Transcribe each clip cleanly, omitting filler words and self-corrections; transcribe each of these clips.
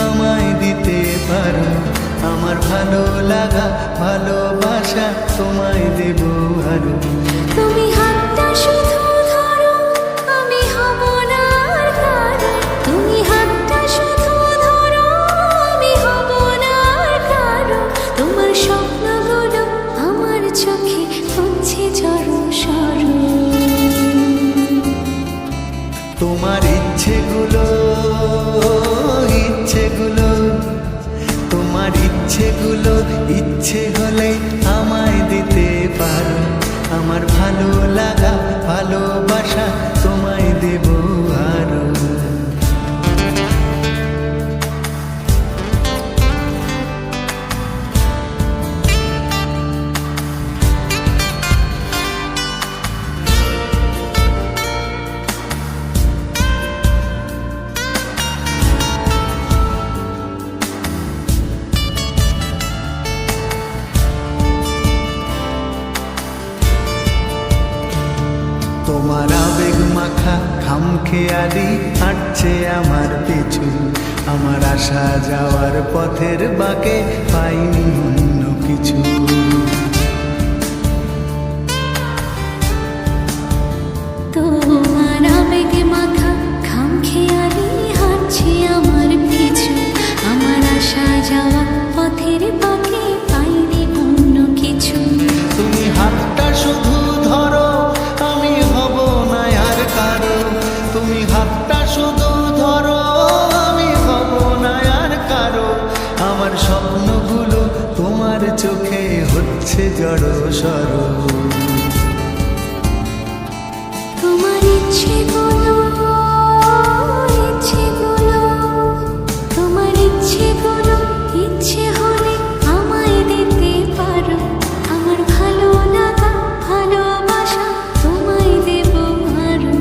আমায় দিতে পারো। আমার ভালো লাগা ভালোবাসা তোমায় দেব আরো। তুমি হাতটা শুধু ধরো, আমি হব না আর কারো। তুমি হাতটা শুধু ধরো, আমি হব না আর কারো। তোমার স্বপ্নগুলো আমার চোখে হচ্ছে জড়ো সরো। তোমার ইচ্ছেগুলো তোমার ইচ্ছেগুলো ইচ্ছে হলে আমায় দিতে পারো। আমার ভালো লাগা ভালোবাসা তোমায় দেব আরো। তোমার আবেগ মাখা খামখেয়ালি হাঁটছে আমার পিছু। আমার আসা যাওয়ার পথের বাঁকে পাইনি অন্য কিছু। তোমার আবেগ মাখা খামখেয়ালি হাঁটছে আমার পিছু। আমার আসা যাওয়া পথের বাঁকে পাইনি অন্য কিছু। তুমি হাতটা শুধু ধরো, আমি হব না আর কারো। তুমি হাতটা শুধু ধরো, আমি হব না আর কারো। আমার স্বপ্নগুলো তোমার চোখে হচ্ছে জড়ো সরো। তোমার ইচ্ছেগুলো তোমার ইচ্ছেগুলো ইচ্ছে হলে আমায় দিতে পারো। আমার ভালো লাগা ভালোবাসা তোমায় দেব আরো।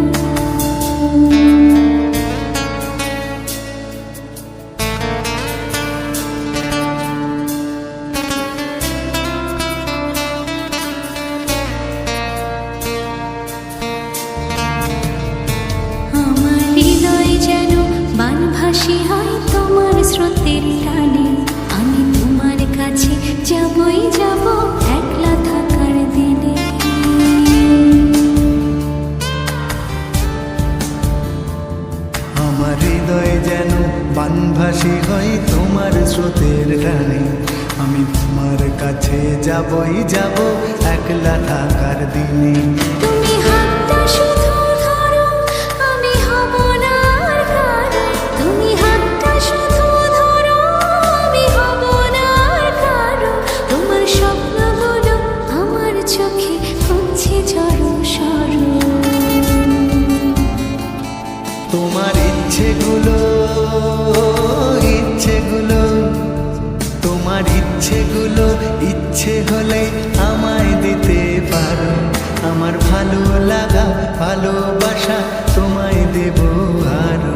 আমার হৃদয় যেন বানভাসী হয় তোমার স্রোতের টানে। আমি তোমার কাছে যাবই যাব একলা থাকার দিনে। আমার হৃদয় যেন বানভাসী হয় তোমার স্রোতের টানে। আমি তোমার কাছে যাবই যাব একলা থাকার দিনে। তুমি হাতটা শুধু ধরো, আমি হব না আর কারো। তুমি হাতটা শুধু ধরো, আমি হব না আর কারো। তোমার স্বপ্নগুলো আমার চোখে হচ্ছে জড়ো সরো। তোমার ইচ্ছেগুলো তোমার ইচ্ছেগুলো ইচ্ছে হলে আমায় দিতে পারো। আমার ভালো লাগা ভালোবাসা তোমায় দেব আরো।